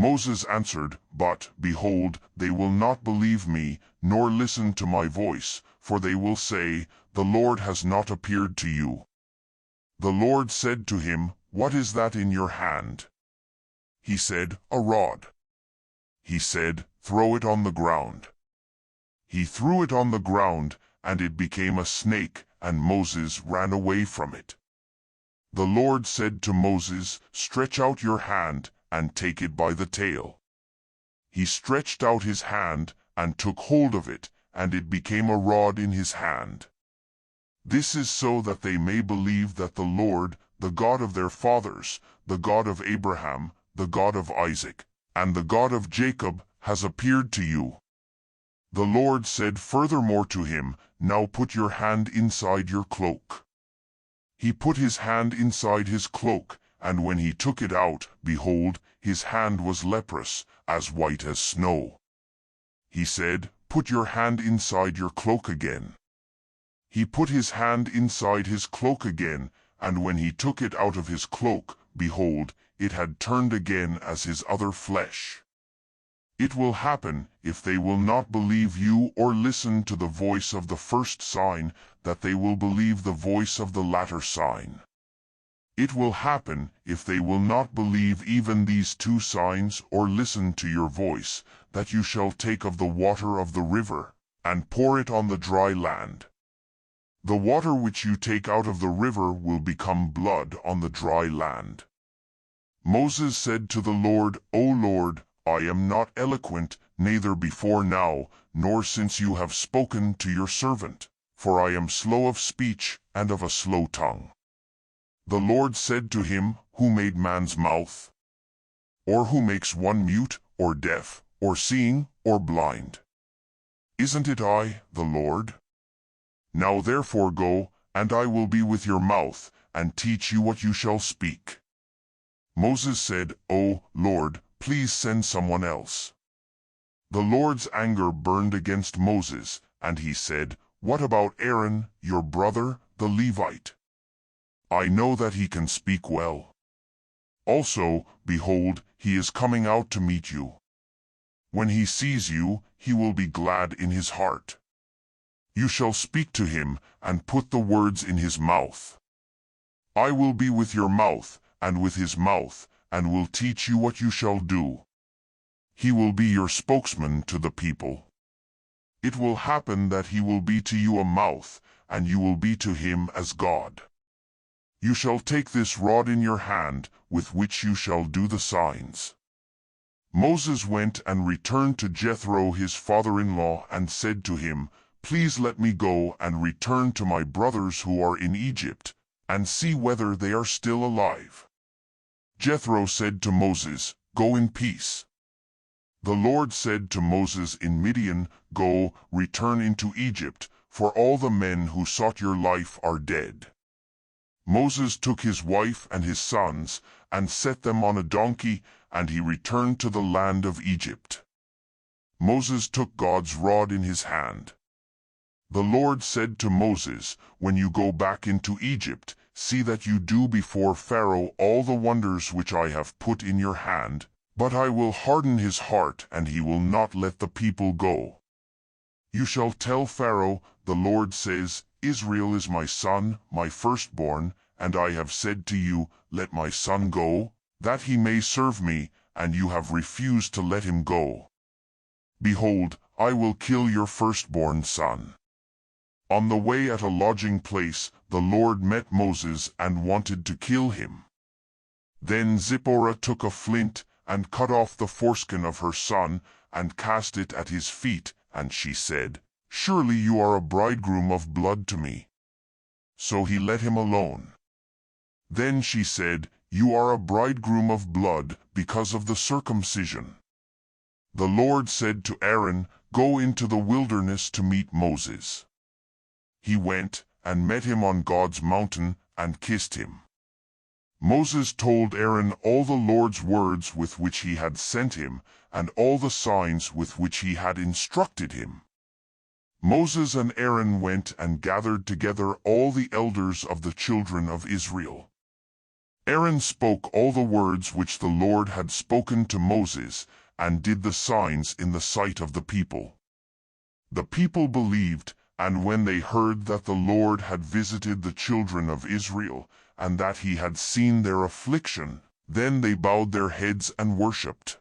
Moses answered, But, behold, they will not believe me, nor listen to my voice, for they will say, The Lord has not appeared to you. The Lord said to him, What is that in your hand? He said, A rod. He said, Throw it on the ground. He threw it on the ground, and it became a snake, and Moses ran away from it. The Lord said to Moses, Stretch out your hand, and take it by the tail. He stretched out his hand, and took hold of it, and it became a rod in his hand. This is so that they may believe that the Lord, the God of their fathers, the God of Abraham, the God of Isaac, and the God of Jacob, has appeared to you. The Lord said furthermore to him, Now put your hand inside your cloak. He put his hand inside his cloak, and when he took it out, behold, his hand was leprous, as white as snow. He said, Put your hand inside your cloak again. He put his hand inside his cloak again, and when he took it out of his cloak, behold, it had turned again as his other flesh. It will happen, if they will not believe you or listen to the voice of the first sign, that they will believe the voice of the latter sign. It will happen, if they will not believe even these two signs or listen to your voice, that you shall take of the water of the river, and pour it on the dry land. The water which you take out of the river will become blood on the dry land. Moses said to the Lord, O Lord, I am not eloquent, neither before now, nor since you have spoken to your servant, for I am slow of speech and of a slow tongue. The Lord said to him, Who made man's mouth? Or who makes one mute, or deaf, or seeing, or blind? Isn't it I, the Lord? Now therefore go, and I will be with your mouth, and teach you what you shall speak. Moses said, O Lord, please send someone else. The Lord's anger burned against Moses, and he said, What about Aaron, your brother, the Levite? I know that he can speak well. Also, behold, he is coming out to meet you. When he sees you, he will be glad in his heart. You shall speak to him, and put the words in his mouth. I will be with your mouth, and with his mouth, and will teach you what you shall do. He will be your spokesman to the people. It will happen that he will be to you a mouth, and you will be to him as God. You shall take this rod in your hand, with which you shall do the signs. Moses went and returned to Jethro his father-in-law, and said to him, Please let me go and return to my brothers who are in Egypt, and see whether they are still alive. Jethro said to Moses, Go in peace. The Lord said to Moses in Midian, Go, return into Egypt, for all the men who sought your life are dead. Moses took his wife and his sons, and set them on a donkey, and he returned to the land of Egypt. Moses took God's rod in his hand. The Lord said to Moses, When you go back into Egypt, see that you do before Pharaoh all the wonders which I have put in your hand, but I will harden his heart, and he will not let the people go. You shall tell Pharaoh, The Lord says, Israel is my son, my firstborn, and I have said to you, Let my son go, that he may serve me, and you have refused to let him go. Behold, I will kill your firstborn son. On the way at a lodging place, the Lord met Moses and wanted to kill him. Then Zipporah took a flint, and cut off the foreskin of her son, and cast it at his feet, and she said, Surely you are a bridegroom of blood to me. So he let him alone. Then she said, You are a bridegroom of blood, because of the circumcision. The Lord said to Aaron, Go into the wilderness to meet Moses. He went, and met him on God's mountain, and kissed him. Moses told Aaron all the Lord's words with which he had sent him, and all the signs with which he had instructed him. Moses and Aaron went and gathered together all the elders of the children of Israel. Aaron spoke all the words which the Lord had spoken to Moses, and did the signs in the sight of the people. The people believed, and when they heard that the Lord had visited the children of Israel, and that he had seen their affliction, then they bowed their heads and worshipped.